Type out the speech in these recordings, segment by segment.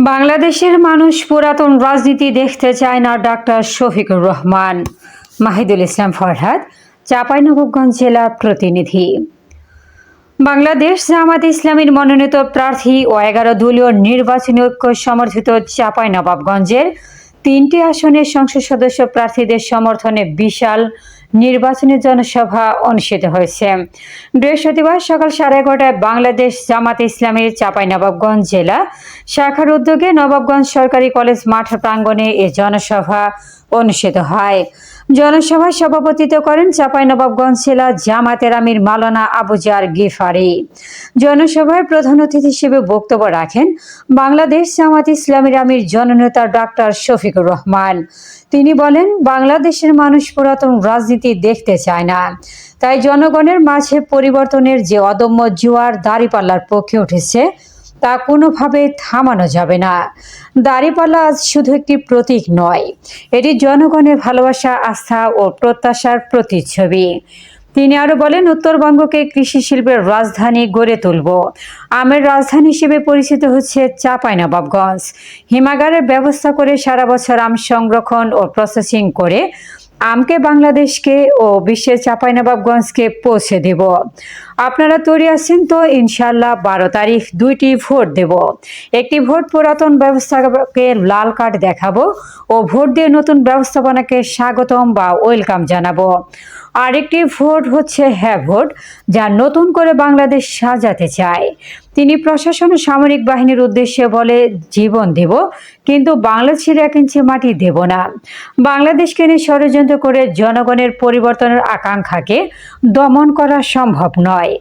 বাংলাদেশের মানুষ পুরাতন রাজনীতি দেখতে চায় না। ডাক্তার শফিকুর রহমান। মাহিদুল ইসলাম ফরহাদ, চাঁপাইনবাবগঞ্জ জেলা প্রতিনিধি। বাংলাদেশ জামাত ইসলামীর মনোনীত প্রার্থী ও 11 দলীয় নির্বাচনী ঐক্য সমর্থিত চাঁপাইনবাবগঞ্জের 3টি আসনের সংসদ সদস্য প্রার্থীদের সমর্থনে বিশাল নির্বাচনী জনসভা অনুষ্ঠিত হয়েছে। বৃহস্পতিবার সকাল 11:30টায় বাংলাদেশ জামাত ইসলামীর চাঁপাইনবাবগঞ্জ জেলা শাখার উদ্যোগে নবাবগঞ্জ সরকারি কলেজ মাঠ প্রাঙ্গণে এ জনসভা অনুষ্ঠিত হয়। জনসভায় সভাপতিত্ব করেন চাঁপাইনবাবগঞ্জ জেলা জামাতের আমির মাওলানা আবুজার গিফারি। জনসভায় প্রধান অতিথি হিসেবে বক্তব্য রাখেন বাংলাদেশ জামাত ইসলামীর আমির জননেতা ডাক্তার শফিকুর রহমান। তিনি বলেন, বাংলাদেশের মানুষ পুরাতন রাজনীতি দেখতে চায় না, তাই জনগণের মাঝে পরিবর্তনের যে অদম্য জোয়ার দাঁড়িপাল্লার পক্ষে উঠেছে তা কোনোভাবে থামানো যাবে না। দাঁড়িপাল্লা আজ শুধু একটি প্রতীক নয়, এটি জনগণের ভালোবাসা, আস্থা ও প্রত্যাশার প্রতিচ্ছবি। তিনি আরো বলেন, উত্তরবঙ্গকে কৃষি শিল্পের রাজধানী গড়ে তুলব। আমের রাজধানী হিসেবে পরিচিত হচ্ছে চাঁপাইনবাবগঞ্জ। হিমাগারের ব্যবস্থা করে সারা বছর আম সংরক্ষণ ও প্রসেসিং করে আমকে বাংলাদেশকে ও বিশ্বের চাঁপাইনবাবগঞ্জকে পৌঁছে দেব। আপনারা তৈরি আছেন তো? ইনশাল্লাহ 12 তারিখ 2টি ভোট দেব। একটি ভোট পুরাতন ব্যবস্থাকে লাল কার্ড দেখাবো ও ভোট দিয়ে নতুন ব্যবস্থাপনাকে স্বাগতম বা ওয়েলকাম জানাবো। আরেকটি ভোট হচ্ছে হ্যাঁ ভোট, যা নতুন করে বাংলাদেশ সাজাতে চায়। তিনি প্রশাসন ও সামরিক বাহিনীর উদ্দেশ্যে বলে, জীবন দেব কিন্তু বাংলাদেশের 1 ইঞ্চি মাটি দেব না। বাংলাদেশকে নিয়ে ষড়যন্ত্র করে জনগণের পরিবর্তনের আকাঙ্ক্ষাকে দমন করা সম্ভব নয়।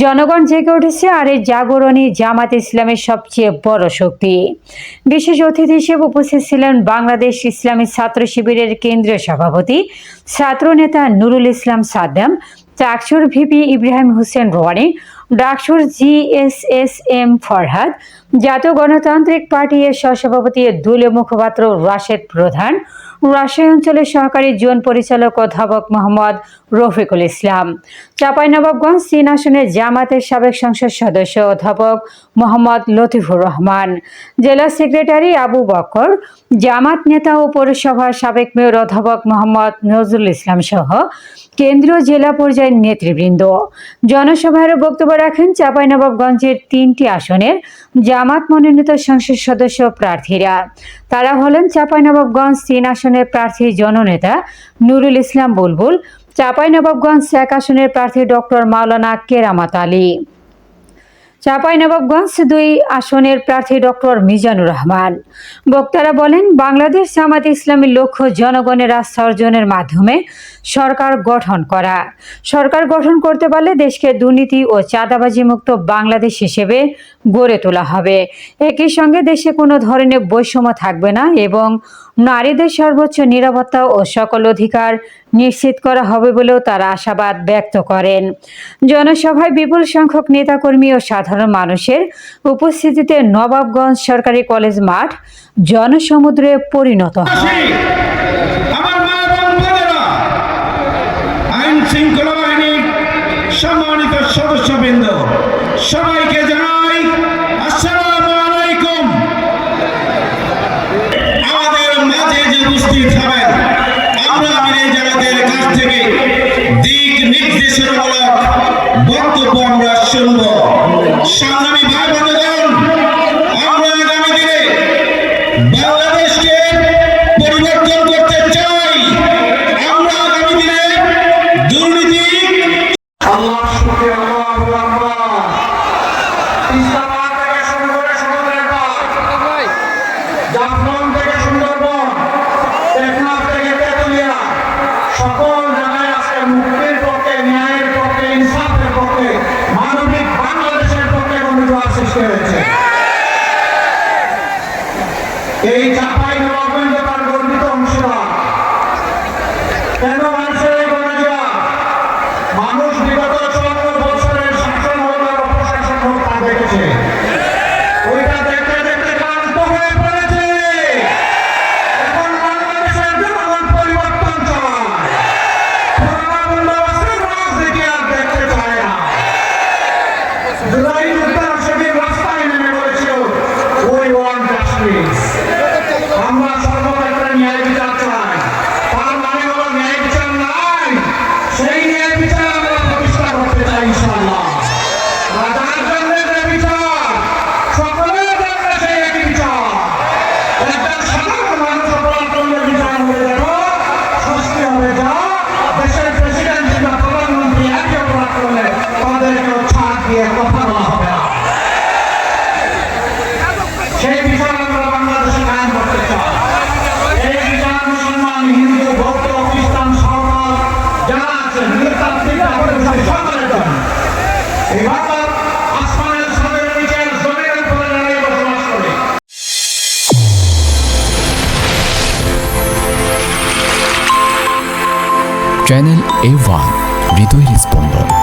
জনগণ জেগে উঠেছে, আর এই জাগরণই জামাত ইসলামের সবচেয়ে বড় শক্তি। বিশেষ অতিথি হিসেবে উপস্থিত ছিলেন বাংলাদেশ ইসলামী ছাত্র শিবিরের কেন্দ্রীয় সভাপতি ছাত্রনেতা নুরুল ইসলাম সাদ্দাম, চাকসুর ভিপি ইব্রাহিম হোসেন রনি, ডাকসুর GSSM ফরহাদ, জাতীয় গণতান্ত্রিক পার্টি এর সহসভাপতি দলীয় মুখপাত্র রাশেদ প্রধান, রাজশাহী অঞ্চলের সহকারী জোন পরিচালক অধ্যাপক মোহাম্মদ রফিকুল ইসলাম, চাঁপাইনবাবগঞ্জ 3 আসনের জামাতের সাবেক সংসদ সদস্য অধ্যাপক মোহাম্মদ লতিফুর রহমান, জেলা সেক্রেটারি আবু বকর, জামাত নেতা ও পৌরসভার সাবেক মেয়র অধ্যাপক মোহাম্মদ নজরুল ইসলাম সহ কেন্দ্রীয় জেলা পর্যায়ের নেতৃবৃন্দ। জনসভায় বক্তব্য রাখেন চাঁপাইনবাবগঞ্জের 3টি আসনের জামাত মনোনীত সংসদ সদস্য প্রার্থীরা। তারা হলেন চাঁপাইনবাবগঞ্জ 3 আসনের প্রার্থী জননেতা নুরুল ইসলাম বুলবুল, চাঁপাইনবাবগঞ্জ 1 আসনের প্রার্থী ডক্টর মাওলানা কেরামত আলী, চাঁপাইনবাবগঞ্জ 2 আসনের প্রার্থী ডক্টর মিজানুর রহমান। বক্তারা বলেন, বাংলাদেশ জামাত ইসলামীর লক্ষ্য জনগণের আস্থা অর্জনের মাধ্যমে সরকার গঠন করা। সরকার গঠন করতে পারলে দেশকে দুর্নীতি ও চাঁদাবাজি মুক্ত বাংলাদেশ হিসেবে গড়ে তোলা হবে। একই সঙ্গে দেশে কোনো ধরনের বৈষম্য থাকবে না এবং নারীদের সর্বোচ্চ নিরাপত্তা ও সকল অধিকার নিশ্চিত করা হবে বলেও তারা আশাবাদ ব্যক্ত করেন। জনসভায় বিপুল সংখ্যক নেতাকর্মী ও সাধারণ মানুষের উপস্থিতিতে নবাবগঞ্জ সরকারি কলেজ মাঠ জনসমুদ্রে পরিণত হয়। সম্মানিত সদস্যবৃন্দ, সবাইকে জানাই আসসালামু আলাইকুম। আমাদের মাঝে যে উপস্থিত হবেন, আমরা আমিরে জামাতের কাছ থেকে দিক নির্দেশনামূলক বক্তব্য আমরা শুনব। সংগ্রামী ভাই বোনেরা, আমরা আগামী দিনে বাংলাদেশকে পরিবর্তন করতে চাই। আমরা আগামী দিনে দুর্নীতি আল্লাহ শুকরিয়া, আল্লাহু আকবার। ইসলামাবাদ থেকে শুরু করে সমুদ্রের পার, জাফলং থেকে সুন্দরবন, টেকনাফ থেকে তেতুলিয়া, সকল জায়গায় আজকে মুক্তির পক্ষে, ন্যায়ের পক্ষে, ইনসাফের পক্ষে, মানবিক বাংলাদেশের পক্ষে গণজোয়ার সৃষ্টি হয়েছে। এই চাঁপাইনবাবগঞ্জ তার গর্বিত অংশীদার। কেন মানুষের এই গণজোয়ার? মানুষ বিগত 74 বছরের শাসন হোক আর অপশাসন হোক তা দেখেছে। ওইটা দেখতে দেখতে ক্লান্ত হয়ে পড়েছে। এখন বাংলাদেশের জনগণ পরিবর্তন চায়। পুরোনো বন্দোবস্তের রাজনীতি আর দেখতে চায় না। জুলাই যুদ্ধের সেদিন রাস্তায় নেমে পড়েছিল, we want justice. Channel A1 হৃদয়ের স্পন্দন।